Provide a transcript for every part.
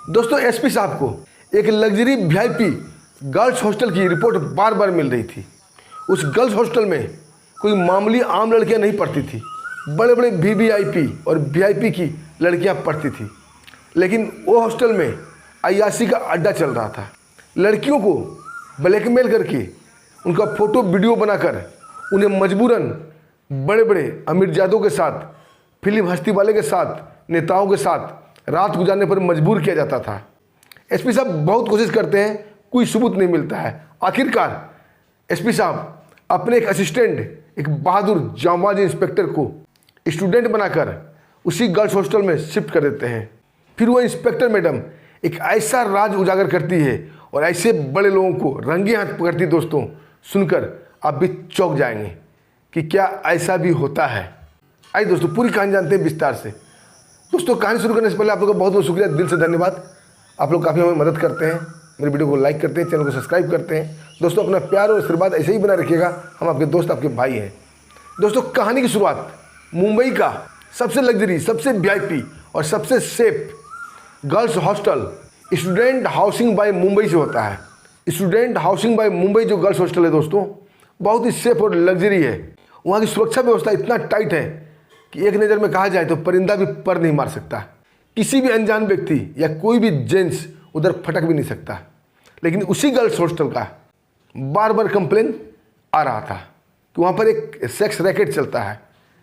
दोस्तों एसपी साहब को एक लग्जरी वीआईपी गर्ल्स हॉस्टल की रिपोर्ट बार बार मिल रही थी। उस गर्ल्स हॉस्टल में कोई मामूली आम लड़कियां नहीं पढ़ती थी, बड़े बड़े वीवीआईपी और वीआईपी की लड़कियां पढ़ती थी। लेकिन वो हॉस्टल में अय्याशी का अड्डा चल रहा था। लड़कियों को ब्लैकमेल करके उनका फ़ोटो वीडियो बनाकर उन्हें मजबूरन बड़े बड़े अमीरजादों के साथ, फिल्म हस्ती वाले के साथ, नेताओं के साथ रात गुजारने पर मजबूर किया जाता था। एसपी साहब बहुत कोशिश करते हैं, कोई सबूत नहीं मिलता है। आखिरकार एसपी साहब अपने एक असिस्टेंट, एक बहादुर जांबाज इंस्पेक्टर को स्टूडेंट बनाकर उसी गर्ल्स हॉस्टल में शिफ्ट कर देते हैं। फिर वो इंस्पेक्टर मैडम एक ऐसा राज उजागर करती है और ऐसे बड़े लोगों को रंगे हाथ पकड़ती। दोस्तों सुनकर आप भी चौंक जाएंगे कि क्या ऐसा भी होता है। आइए दोस्तों पूरी कहानी जानते हैं विस्तार से। दोस्तों कहानी शुरू करने से पहले आप लोगों का बहुत बहुत शुक्रिया, दिल से धन्यवाद। आप लोग काफ़ी हमें मदद करते हैं, मेरे वीडियो को लाइक करते हैं, चैनल को सब्सक्राइब करते हैं। दोस्तों अपना प्यार और आशीर्वाद ऐसे ही बना रखिएगा। हम आपके दोस्त, आपके भाई हैं। दोस्तों कहानी की शुरुआत मुंबई का सबसे लग्जरी, सबसे वीआईपी और सबसे safe girls hostel student housing by Mumbai से होता है। स्टूडेंट हाउसिंग बाय मुंबई जो गर्ल्स हॉस्टल है दोस्तों, बहुत ही सेफ और लग्जरी है। वहाँ की सुरक्षा व्यवस्था इतना टाइट है कि एक नज़र में कहा जाए तो परिंदा भी पर नहीं मार सकता। किसी भी अनजान व्यक्ति या कोई भी जेंट्स उधर फटक भी नहीं सकता। लेकिन उसी गर्ल्स हॉस्टल का बार बार कंप्लेन आ रहा था कि वहाँ पर एक सेक्स रैकेट चलता है,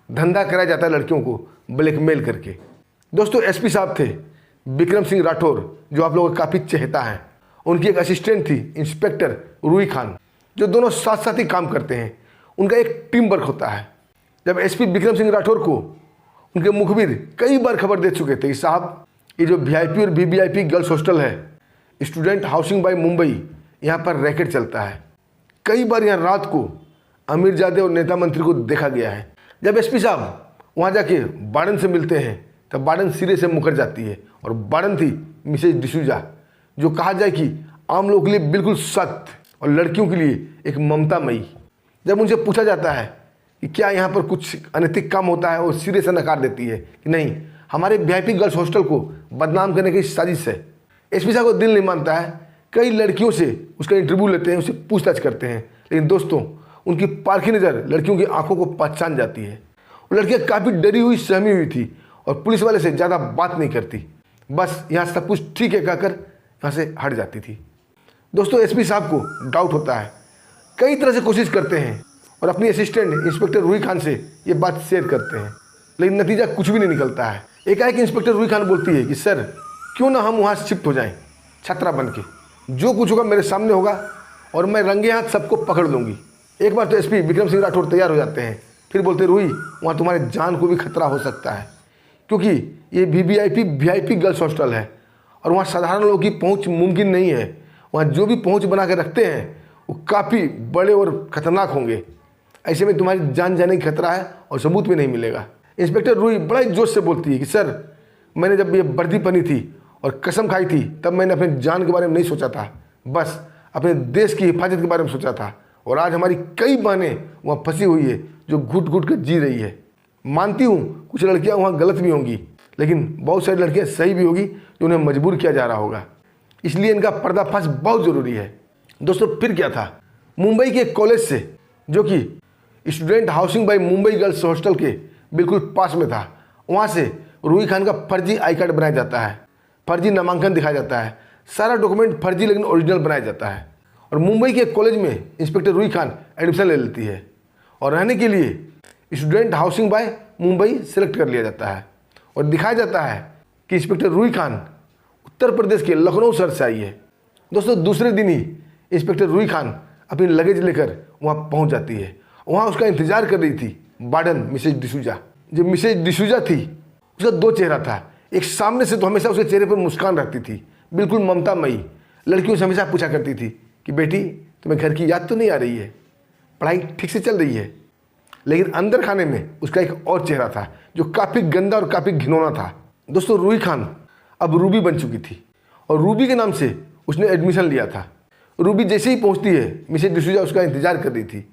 धंधा कराया जाता है लड़कियों को ब्लैकमेल करके। दोस्तों एसपी साहब थे विक्रम सिंह राठौर, जो आप लोगों का काफ़ी चहेता है। उनकी एक असिस्टेंट थी इंस्पेक्टर रूही खान, जो दोनों साथ साथ ही काम करते हैं। उनका एक टीम वर्क होता है। जब एसपी विक्रम सिंह राठौर को उनके मुखबिर कई बार खबर दे चुके थे कि साहब ये जो वीआईपी और वीवीआईपी गर्ल्स हॉस्टल है, स्टूडेंट हाउसिंग बाय मुंबई, यहाँ पर रैकेट चलता है। कई बार यहाँ रात को अमीरजादे और नेता मंत्री को देखा गया है। जब एसपी साहब वहाँ जाके वार्डन से मिलते हैं तब वार्डन सिरे से मुकर जाती है। और वार्डन थी मिसेज डिसूजा, जो कहा जाए कि आम लोगों के लिए बिल्कुल सख्त और लड़कियों के लिए एक ममतामयी। जब उनसे पूछा जाता है कि क्या यहाँ पर कुछ अनैतिक काम होता है, वो सिरे से नकार देती है कि नहीं, हमारे वीआईपी गर्ल्स हॉस्टल को बदनाम करने की साजिश है। एसपी साहब को दिल नहीं मानता है। कई लड़कियों से उसका इंटरव्यू लेते हैं, उससे पूछताछ करते हैं। लेकिन दोस्तों उनकी पारखी नज़र लड़कियों की आंखों को पहचान जाती है। वो लड़कियाँ काफ़ी डरी हुई, सहमी हुई थी और पुलिस वाले से ज़्यादा बात नहीं करती, बस यहाँ सब कुछ ठीक है कहकर यहाँ से हट जाती थी। दोस्तों एसपी साहब को डाउट होता है, कई तरह से कोशिश करते हैं और अपनी असिस्टेंट इंस्पेक्टर रूही खान से ये बात शेयर करते हैं, लेकिन नतीजा कुछ भी नहीं निकलता है। एकाएक इंस्पेक्टर रूही खान बोलती है कि सर क्यों ना हम वहाँ शिफ्ट हो जाएं छात्रा बन के, जो कुछ होगा मेरे सामने होगा और मैं रंगे हाथ सबको पकड़ लूँगी। एक बार तो एसपी विक्रम सिंह राठौर तैयार हो जाते हैं, फिर बोलते रूही वहाँ तुम्हारे जान को भी खतरा हो सकता है, क्योंकि ये वीआईपी गर्ल्स हॉस्टल है और वहाँ साधारण लोगों की पहुँच मुमकिन नहीं है। वहाँ जो भी पहुँच बना के रखते हैं वो काफ़ी बड़े और ख़तरनाक होंगे। ऐसे में तुम्हारी जान जाने की खतरा है और सबूत भी नहीं मिलेगा। इंस्पेक्टर रूही बड़ा ही जोश से बोलती है कि सर मैंने जब ये वर्दी पहनी थी और कसम खाई थी तब मैंने अपनी जान के बारे में नहीं सोचा था, बस अपने देश की हिफाजत के बारे में सोचा था। और आज हमारी कई बहनें वहाँ फंसी हुई है जो घुट घुट कर जी रही है। मानती हूँ कुछ लड़कियाँ वहाँ गलत भी होंगी, लेकिन बहुत सारी लड़कियाँ सही भी होगी जो उन्हें मजबूर किया जा रहा होगा। इसलिए इनका पर्दाफाश बहुत ज़रूरी है। दोस्तों फिर क्या था, मुंबई के एक कॉलेज से जो कि student housing by Mumbai girls hostel के बिल्कुल पास में था, वहाँ से रूही खान का फर्जी आई कार्ड बनाया जाता है, फर्जी नामांकन दिखाया जाता है, सारा डॉक्यूमेंट फर्जी लेकिन ओरिजिनल बनाया जाता है। और मुंबई के एक कॉलेज में इंस्पेक्टर रूही खान एडमिशन ले लेती है और रहने के लिए student housing by Mumbai select कर लिया जाता है। और दिखाया जाता है कि इंस्पेक्टर रूही खान उत्तर प्रदेश के लखनऊ शहर से आई है। दोस्तों दूसरे दिन ही इंस्पेक्टर रूही खान अपनी लगेज लेकर वहाँ पहुँच जाती है। वहाँ उसका इंतजार कर रही थी वार्डन मिसेज डिसूजा। जो मिसेज डिसूजा थी उसका दो चेहरा था। एक सामने से तो हमेशा उसके चेहरे पर मुस्कान रहती थी, बिल्कुल ममतामयी। लड़कियों से हमेशा पूछा करती थी कि बेटी तुम्हें घर की याद तो नहीं आ रही है, पढ़ाई ठीक से चल रही है। लेकिन अंदर खाने में उसका एक और चेहरा था जो काफ़ी गंदा और काफ़ी घिनौना था। दोस्तों रूही खान अब रूबी बन चुकी थी और रूबी के नाम से उसने एडमिशन लिया था। रूबी जैसे ही पहुंचती है, मिसेज डिसूजा उसका इंतजार कर रही थी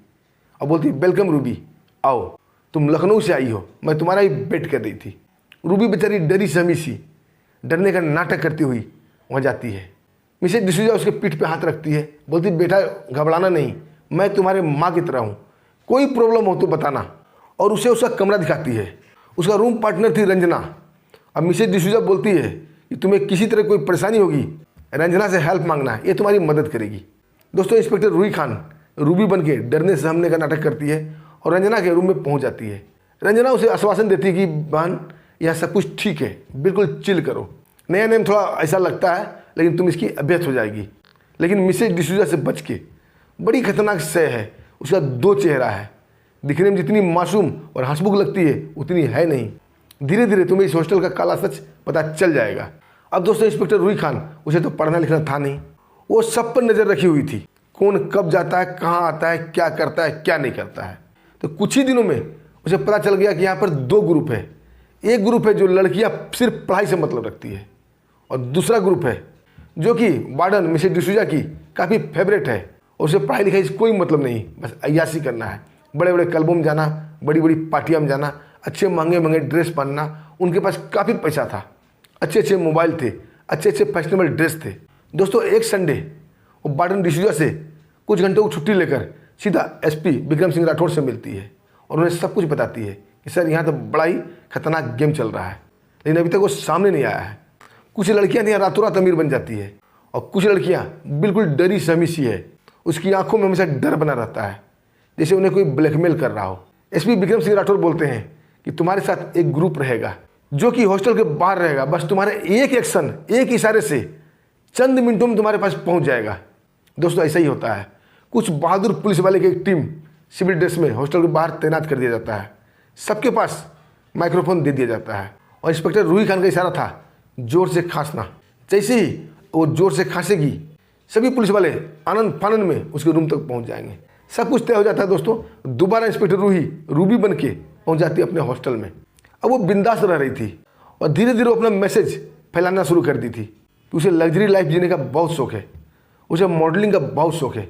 और बोलती वेलकम रूबी, आओ तुम लखनऊ से आई हो, मैं तुम्हारा ही वेट कर रही थी। रूबी बेचारी डरी सहमी सी डरने का नाटक करती हुई वहाँ जाती है। मिसेज डिसूजा उसके पीठ पे हाथ रखती है, बोलती बेटा घबराना नहीं, मैं तुम्हारे माँ की तरह हूँ, कोई प्रॉब्लम हो तो बताना। और उसे उसका कमरा दिखाती है। उसका रूम पार्टनर थी रंजना। अब मिसेज डिसूजा बोलती है कि तुम्हें किसी तरह कोई परेशानी होगी, रंजना से हेल्प मांगना है, ये तुम्हारी मदद करेगी। दोस्तों इंस्पेक्टर रूही खान रूबी बन के डरने सहमने का नाटक करती है और रंजना के रूम में पहुंच जाती है। रंजना उसे आश्वासन देती है कि बहन यह सब कुछ ठीक है, बिल्कुल चिल करो, नया नेम थोड़ा ऐसा लगता है लेकिन तुम इसकी अभ्यस्त हो जाएगी। लेकिन मिसेज डिसूजा से बच के, बड़ी खतरनाक सह है, उसका 2 चेहरा है, दिखने में जितनी मासूम और हंसमुख लगती है उतनी है नहीं। धीरे धीरे तुम्हें इस हॉस्टल का काला सच पता चल जाएगा। अब दोस्तों इंस्पेक्टर रूही खान, उसे तो पढ़ना लिखना था नहीं, वो सब पर नज़र रखी हुई थी, कौन कब जाता है, कहाँ आता है, क्या करता है, क्या नहीं करता है। तो कुछ ही दिनों में उसे पता चल गया कि यहाँ पर 2 ग्रुप है। एक ग्रुप है जो लड़कियाँ सिर्फ पढ़ाई से मतलब रखती है और दूसरा ग्रुप है जो कि वार्डन मिसेज डिसूजा की काफ़ी फेवरेट है। उसे पढ़ाई लिखाई से कोई मतलब नहीं, बस अय्याशी करना है, बड़े बड़े क्लबों में जाना, बड़ी बड़ी पार्टियों में जाना, अच्छे महंगे महंगे ड्रेस पहनना। उनके पास काफ़ी पैसा था, अच्छे अच्छे मोबाइल थे, अच्छे अच्छे फैशनेबल ड्रेस थे। दोस्तों एक संडे वो वार्डन डिसूजा से कुछ घंटों की छुट्टी लेकर सीधा एसपी विक्रम सिंह राठौड़ से मिलती है और उन्हें सब कुछ बताती है कि सर यहाँ तो बड़ा ही खतरनाक गेम चल रहा है, लेकिन अभी तक वो सामने नहीं आया है। कुछ लड़कियाँ यहाँ रातों रात अमीर बन जाती है और कुछ लड़कियाँ बिल्कुल डरी सहमी सी है, उसकी आंखों में हमेशा डर बना रहता है, जैसे उन्हें कोई ब्लैकमेल कर रहा हो। एसपी विक्रम सिंह राठौड़ बोलते हैं कि तुम्हारे साथ एक ग्रुप रहेगा जो कि हॉस्टल के बाहर रहेगा, बस तुम्हारे एक एक्शन, एक इशारे से चंद मिनटों में तुम्हारे पास पहुंच जाएगा। दोस्तों ऐसा ही होता है, कुछ बहादुर पुलिस वाले की एक टीम सिविल ड्रेस में हॉस्टल के बाहर तैनात कर दिया जाता है, सबके पास माइक्रोफोन दे दिया जाता है और इंस्पेक्टर रूही खान का इशारा था जोर से खांसना। जैसे ही वो जोर से खांसेगी, सभी पुलिस वाले आनंद फानंद में उसके रूम तक पहुंच जाएंगे। सब कुछ तय हो जाता है दोस्तों। दोबारा इंस्पेक्टर रूबी बन के पहुंच जाती है अपने हॉस्टल में। अब वो बिंदास रह रही थी और धीरे धीरे अपना मैसेज फैलाना शुरू कर दी थी कि उसे लग्जरी लाइफ जीने का बहुत शौक है, उसे मॉडलिंग का बहुत शौक है,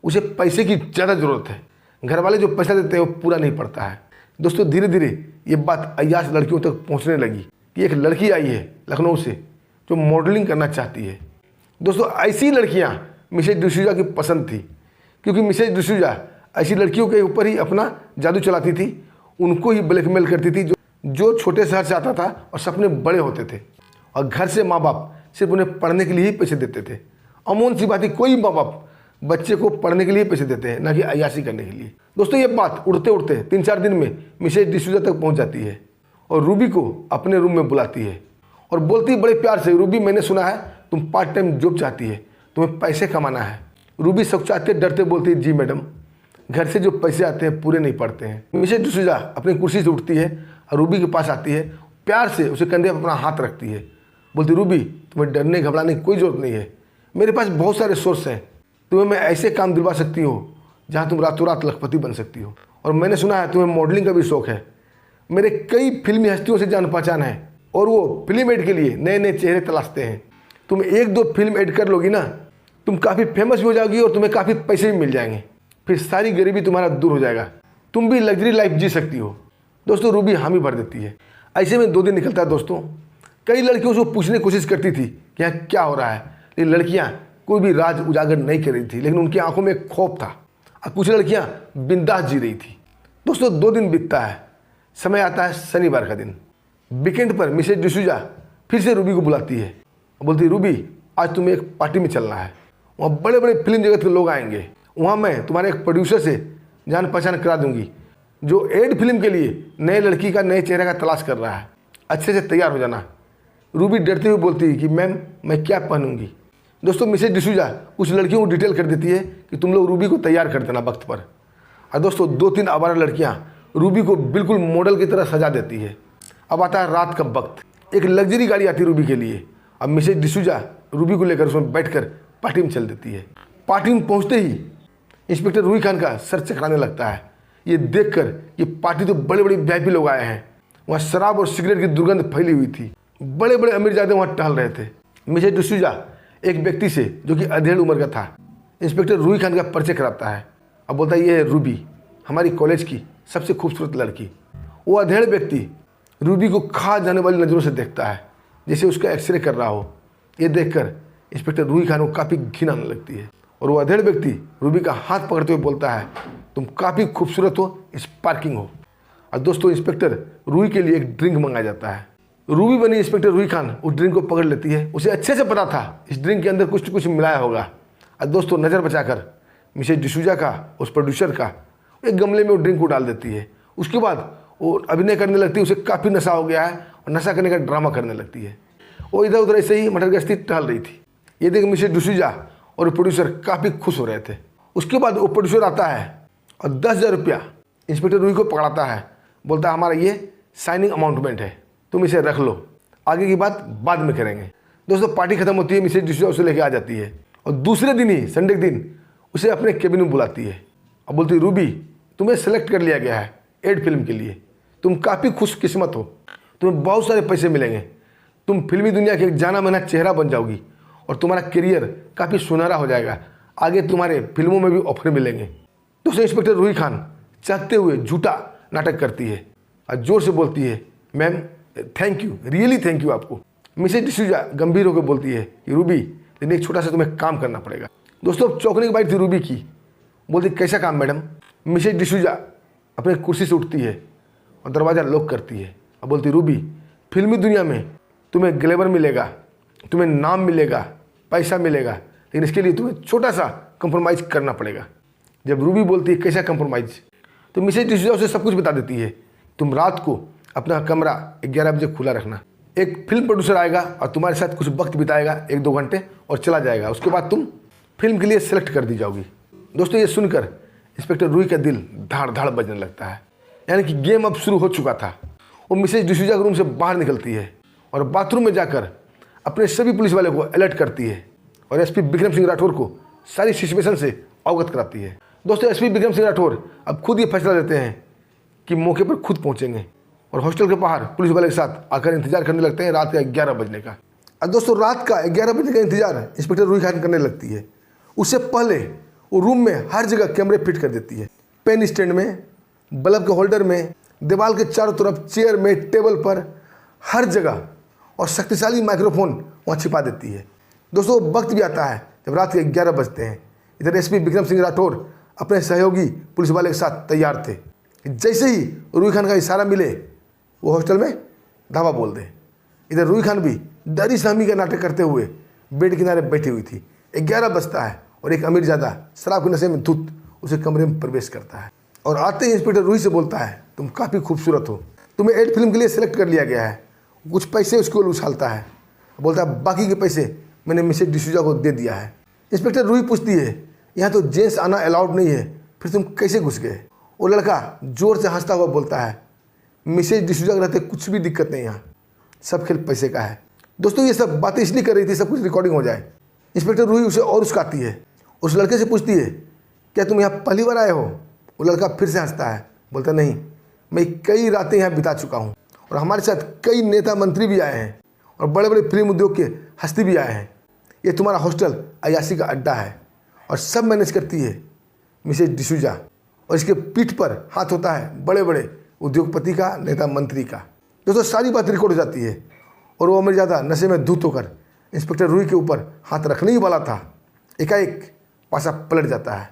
उसे पैसे की ज़्यादा ज़रूरत है, घर वाले जो पैसा देते हैं वो पूरा नहीं पड़ता है। दोस्तों धीरे धीरे ये बात अय्याश लड़कियों तक पहुंचने लगी कि एक लड़की आई है लखनऊ से जो मॉडलिंग करना चाहती है। दोस्तों ऐसी लड़कियां मिसेज डिसूजा की पसंद थी, क्योंकि मिसेज डिसूजा ऐसी लड़कियों के ऊपर ही अपना जादू चलाती थी, उनको ही ब्लैकमेल करती थी जो छोटे शहर से आता था और सपने बड़े होते थे और घर से माँ बाप सिर्फ उन्हें पढ़ने के लिए ही पैसे देते थे। अमूल सी बात है, कोई माँ बाप बच्चे को पढ़ने के लिए पैसे देते हैं, ना कि अय्याशी करने के लिए। दोस्तों ये बात उड़ते उड़ते 3-4 दिन में मिसेज डिसूजा तक पहुंच जाती है और रूबी को अपने रूम में बुलाती है और बोलती बड़े प्यार से, रूबी मैंने सुना है तुम पार्ट टाइम जॉब चाहती है, तुम्हें पैसे कमाना है। रूबी सकुचाते डरते बोलती है जी मैडम, घर से जो पैसे आते हैं पूरे नहीं पड़ते हैं। मिसेज डिसूजा अपनी कुर्सी से उठती है और रूबी के पास आती है, प्यार से उसे कंधे पर अपना हाथ रखती है, बोलती रूबी तुम्हें डरने घबराने की कोई ज़रूरत नहीं है, मेरे पास बहुत सारे सोर्स हैं, तुम्हें मैं ऐसे काम दिलवा सकती हूँ जहाँ तुम रातों रात लखपति बन सकती हो। और मैंने सुना है तुम्हें मॉडलिंग का भी शौक है, मेरे कई फिल्मी हस्तियों से जान पहचान है और वो फिल्म एड के लिए नए नए चेहरे तलाशते हैं। तुम 1-2 फिल्म एड कर लोगी ना, तुम काफ़ी फेमस भी हो जाओगी और तुम्हें काफ़ी पैसे भी मिल जाएंगे, फिर सारी गरीबी तुम्हारा दूर हो जाएगा, तुम भी लग्जरी लाइफ जी सकती हो। दोस्तों रूबी हामी भर देती है। ऐसे में 2 दिन निकलता है दोस्तों। कई लड़कियों से पूछने की कोशिश करती थी कि यहाँ क्या हो रहा है, लेकिन लड़कियाँ कोई भी राज उजागर नहीं कर रही थी, लेकिन उनकी आंखों में एक खौफ था और कुछ लड़कियाँ बिंदास जी रही थी। दोस्तों 2 दिन बीतता है, समय आता है शनिवार का दिन। वीकेंड पर मिसेज डिसूजा फिर से रूबी को बुलाती है और बोलती रूबी आज तुम्हें एक पार्टी में चलना है, वहाँ बड़े बड़े फिल्म जगत के लोग आएंगे, वहाँ मैं तुम्हारे एक प्रोड्यूसर से जान पहचान करा दूंगी जो एड फिल्म के लिए नए लड़की का नए चेहरे का तलाश कर रहा है, अच्छे से तैयार हो जाना। रूबी डरते हुए बोलती है कि मैम मैं क्या पहनूंगी। दोस्तों मिसेज डिसूजा कुछ लड़कियों को डिटेल कर देती है कि तुम लोग रूबी को तैयार कर देना वक्त पर। और दोस्तों 2-3 आवारा लड़कियां रूबी को बिल्कुल मॉडल की तरह सजा देती है। अब आता है रात का वक्त, एक लग्जरी गाड़ी आती है रूबी के लिए। अब मिसेज डिसूजा रूबी को लेकर उसमें बैठकर पार्टी में चल देती है। पार्टी में पहुंचते ही इंस्पेक्टर रूही खान का सर चकराने लगता है, ये देखकर ये पार्टी तो बड़े बड़े वीआईपी लोग आए हैं। वहाँ शराब और सिगरेट की दुर्गंध फैली हुई थी, बड़े बड़े अमीरजादे वहाँ टहल रहे थे। मिसेज डिसूजा एक व्यक्ति से जो कि अधेड़ उम्र का था इंस्पेक्टर रूही खान का परिचय कराता है। अब बोलता है ये है रूबी, हमारी कॉलेज की सबसे खूबसूरत लड़की। वो अधेड़ व्यक्ति रूबी को खा जाने वाली नज़रों से देखता है, जैसे उसका एक्सरे कर रहा हो। ये देखकर इंस्पेक्टर रूही खान को काफ़ी घिन आने लगती है और वो अधेड़ व्यक्ति रूबी का हाथ पकड़ते हुए बोलता है, तुम काफ़ी खूबसूरत हो, स्पार्किंग हो। और दोस्तों इंस्पेक्टर रूही के लिए एक ड्रिंक मंगाया जाता है। रूबी बनी इंस्पेक्टर रूही खान उस ड्रिंक को पकड़ लेती है। उसे अच्छे से पता था इस ड्रिंक के अंदर कुछ न कुछ मिलाया होगा। और दोस्तों नज़र बचाकर मिसेज डिसूजा का, उस प्रोड्यूसर का, एक गमले में वो ड्रिंक को डाल देती है। उसके बाद वो अभिनय करने लगती है, उसे काफ़ी नशा हो गया है और नशा करने का ड्रामा करने लगती है। वो इधर उधर ऐसे ही मटर गश्ती टहल रही थी। ये देख मिसेज डिसूजा और प्रोड्यूसर काफ़ी खुश हो रहे थे। उसके बाद वो प्रोड्यूसर आता है और 10,000 रुपया इंस्पेक्टर रूही को पकड़ाता है। बोलता है, हमारा ये साइनिंग अमाउंटमेंट है, तुम इसे रख लो, आगे की बात बाद में करेंगे। दोस्तों पार्टी खत्म होती है, मिसेज डिसूजा उसे लेके आ जाती है और दूसरे दिन ही, संडे के दिन, उसे अपने केबिन में बुलाती है और बोलती है, रूबी तुम्हें सेलेक्ट कर लिया गया है एड फिल्म के लिए, तुम काफ़ी खुशकिस्मत हो, तुम्हें बहुत सारे पैसे मिलेंगे, तुम फिल्मी दुनिया के एक जाना माना चेहरा बन जाओगी और तुम्हारा करियर काफ़ी सुनहरा हो जाएगा, आगे तुम्हारे फिल्मों में भी ऑफर मिलेंगे। दोस्तों इंस्पेक्टर रूही खान चाहते हुए झूठा नाटक करती है और जोर से बोलती है, ma'am thank you, really thank you आपको। मिसेज डिसूजा गंभीर होकर बोलती है कि रूबी, लेकिन एक छोटा सा तुम्हें काम करना पड़ेगा। दोस्तों अब चौंकने की बात थी रूबी की। बोलती, कैसा काम मैडम? मिसेज डिसूजा अपनी कुर्सी से उठती है और दरवाज़ा लॉक करती है और बोलती, रूबी फिल्मी दुनिया में तुम्हें ग्लैमर मिलेगा, तुम्हें नाम मिलेगा, पैसा मिलेगा, लेकिन इसके लिए तुम्हें छोटा सा कंप्रोमाइज़ करना पड़ेगा। जब रूबी बोलती है कैसा कंप्रोमाइज़, तो मिसेज डिसूजा उसे सब कुछ बता देती है। तुम रात को अपना कमरा 11 बजे खुला रखना, एक फिल्म प्रोड्यूसर आएगा और तुम्हारे साथ कुछ वक्त बिताएगा 1-2 घंटे और चला जाएगा, उसके बाद तुम फिल्म के लिए सेलेक्ट कर दी जाओगी। दोस्तों ये सुनकर इंस्पेक्टर रूही का दिल धाड़ धाड़ बजने लगता है, यानी कि गेम अब शुरू हो चुका था। वो मिसेज डिसूजा के रूम से बाहर निकलती है और बाथरूम में जाकर अपने सभी पुलिस वाले को अलर्ट करती है और एसपी विक्रम सिंह राठौर को सारी सिचुएशन से अवगत कराती है। दोस्तों एसपी विक्रम सिंह राठौर अब खुद ये फैसला लेते हैं कि मौके पर खुद पहुंचेंगे और हॉस्टल के बाहर पुलिस वाले के साथ आकर इंतजार करने लगते हैं रात का 11 बजने का। और दोस्तों रात का 11 बजने का इंतजार इंस्पेक्टर रूही खान करने लगती है। उससे पहले वो रूम में हर जगह कैमरे फिट कर देती है, पेन स्टैंड में, बल्ब के होल्डर में, दीवार के चारों तरफ, चेयर में, टेबल पर, हर जगह, और शक्तिशाली माइक्रोफोन वहाँ छिपा देती है। दोस्तों वक्त भी आता है जब रात के 11 बजते हैं। इधर एसपी विक्रम सिंह राठौर अपने सहयोगी पुलिस वाले के साथ तैयार थे। जैसे ही रूही खान का इशारा मिले वो हॉस्टल में धावा बोल दे। इधर रूही खान भी डरी सहमी का नाटक करते हुए बेड किनारे बैठी हुई थी। 11 बजता है और एक अमीरजादा शराब के नशे में धुत उसे कमरे में प्रवेश करता है और आते ही इंस्पेक्टर रूही से बोलता है, तुम काफ़ी खूबसूरत हो, तुम्हें एड फिल्म के लिए सेलेक्ट कर लिया गया है। कुछ पैसे उसको उछालता है, बोलता है बाकी के पैसे मैंने मिसेज डिसूजा को दे दिया है। इंस्पेक्टर रूही पूछती है, यहाँ तो जेंट्स आना अलाउड नहीं है, फिर तुम कैसे घुस गए? वो लड़का जोर से हंसता हुआ बोलता है, मिसेज डिसूजा के रहते कुछ भी दिक्कत नहीं, यहाँ सब खेल पैसे का है। दोस्तों ये सब बातें इसलिए कर रही थी सब कुछ रिकॉर्डिंग हो जाए। इंस्पेक्टर रूही उसे और उस्काती है, उस लड़के से पूछती है, क्या तुम यहाँ पहली बार आए हो? वो लड़का फिर से हंसता है, बोलता नहीं, मैं कई रातें यहाँ बिता चुका हूँ और हमारे साथ कई नेता मंत्री भी आए हैं और बड़े बड़े फिल्म उद्योग के हस्ती भी आए हैं। ये तुम्हारा हॉस्टल अयाशी का अड्डा है और सब मैनेज करती है मिसेज डिसूजा, और इसके पीठ पर हाथ होता है बड़े बड़े उद्योगपति का, नेता मंत्री का। दोस्तों सारी बात रिकॉर्ड हो जाती है और वो अमीरजादा नशे में धुत होकर इंस्पेक्टर रूही के ऊपर हाथ रखने ही वाला था, एकाएक पासा पलट जाता है।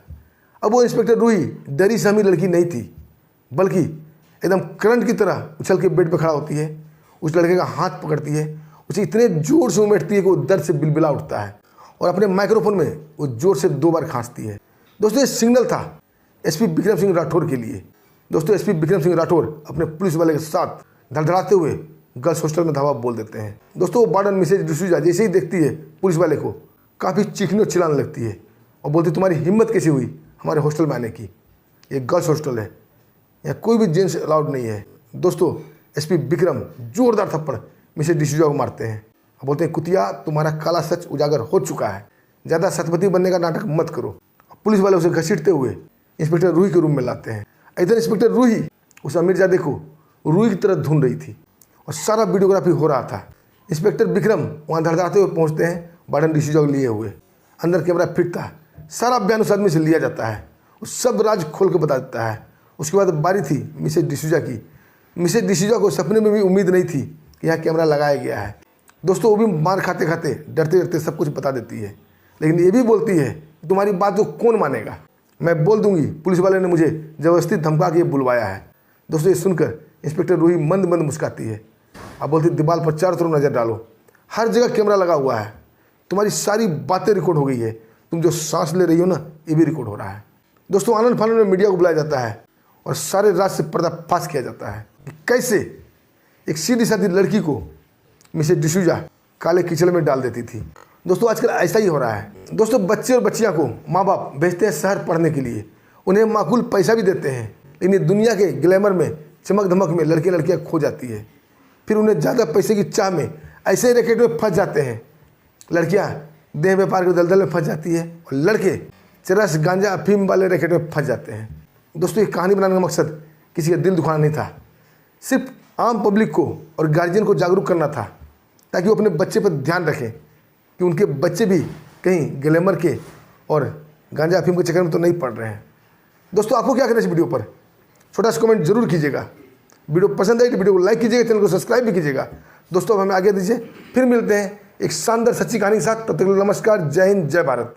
अब वो इंस्पेक्टर रूही डरी सहमी लड़की नहीं थी, बल्कि एकदम करंट की तरह उछल के बेड पर खड़ा होती है, उस लड़के का हाथ पकड़ती है, उसे इतने जोर से उमेटती है कि वो दर्द से बिलबिला उठता है और अपने माइक्रोफोन में वो जोर से 2 बार खांसती है। दोस्तों ये सिग्नल था एसपी विक्रम सिंह राठौर के लिए। दोस्तों एसपी विक्रम सिंह राठौर अपने पुलिस वाले के साथ धड़धड़ाते हुए गर्ल्स हॉस्टल में धावा बोल देते हैं। दोस्तों वो वार्डन मिसेज डिसूजा जैसे ही देखती है पुलिस वाले को, काफ़ी चीखने और चिल्लाने लगती है और बोलती, तुम्हारी हिम्मत कैसी हुई हमारे हॉस्टल में आने की? ये गर्ल्स हॉस्टल है, यहाँ कोई भी जेंट्स अलाउड नहीं है। दोस्तों एसपी विक्रम जोरदार थप्पड़ मिसेज डिसूजा को मारते हैं और बोलते हैं, कुतिया तुम्हारा काला सच उजागर हो चुका है, ज़्यादा सतपति बनने का नाटक मत करो। पुलिस वाले उसे घसीटते हुए इंस्पेक्टर रूही के रूम में लाते हैं। इधर इंस्पेक्टर रूही उस अमीरजादे को रूही की तरह ढूंढ रही थी और सारा वीडियोग्राफी हो रहा था। इंस्पेक्टर विक्रम वहाँ धड़धड़ाते हुए पहुँचते हैं वार्डन डिसूजा को लिए हुए। अंदर कैमरा फिट था, सारा बयान उस आदमी से लिया जाता है, वो सब राज खोल के बता देता है। उसके बाद बारी थी मिसेज डिसूजा की। मिसेज डिसूजा को सपने में भी उम्मीद नहीं थी कि यहाँ कैमरा लगाया गया है। दोस्तों वो भी मार खाते खाते डरते डरते सब कुछ बता देती है, लेकिन ये भी बोलती है तुम्हारी बात को कौन मानेगा, मैं बोल दूंगी पुलिस वाले ने मुझे ज़बरदस्ती धमका के बुलवाया है। दोस्तों ये सुनकर इंस्पेक्टर रूही मंद मंद मुस्काती है। अब बोलती दीवार पर चारों तरफ नज़र डालो, हर जगह कैमरा लगा हुआ है, तुम्हारी सारी बातें रिकॉर्ड हो गई है, तुम जो सांस ले रही हो ना ये भी रिकॉर्ड हो रहा है। दोस्तों आनंद फानंद में मीडिया को बुलाया जाता है और सारे राज से पर्दाफाश किया जाता है कि कैसे एक सीधी सादी लड़की को मिसेस डिसूजा काले कीचड़ में डाल देती थी। दोस्तों आजकल ऐसा ही हो रहा है। दोस्तों बच्चे और बच्चियां को माँ बाप भेजते हैं शहर पढ़ने के लिए, उन्हें माकूल पैसा भी देते हैं, लेकिन दुनिया के ग्लैमर में चमक धमक में लड़के लड़कियां खो जाती है। फिर उन्हें ज़्यादा पैसे की चाह में ऐसे रैकेट में फंस जाते हैं। लड़कियां देह व्यापार के दलदल में फंस जाती है और लड़के चरस गांजा अफीम वाले रैकेट में फंस जाते हैं। दोस्तों ये कहानी बनाने का मकसद किसी का दिल दुखाना नहीं था, सिर्फ आम पब्लिक को और गार्जियन को जागरूक करना था, ताकि वो अपने बच्चे पर ध्यान रखें कि उनके बच्चे भी कहीं ग्लैमर के और गांजा अफीम के चक्कर में तो नहीं पड़ रहे हैं। दोस्तों आपको क्या करना है इस वीडियो पर छोटा सा कमेंट जरूर कीजिएगा। वीडियो पसंद आई तो वीडियो को लाइक कीजिएगा, चैनल को सब्सक्राइब भी कीजिएगा। दोस्तों अब हमें आगे दीजिए, फिर मिलते हैं एक शानदार सच्ची कहानी के साथ। तब तक नमस्कार, जय हिंद, जय भारत।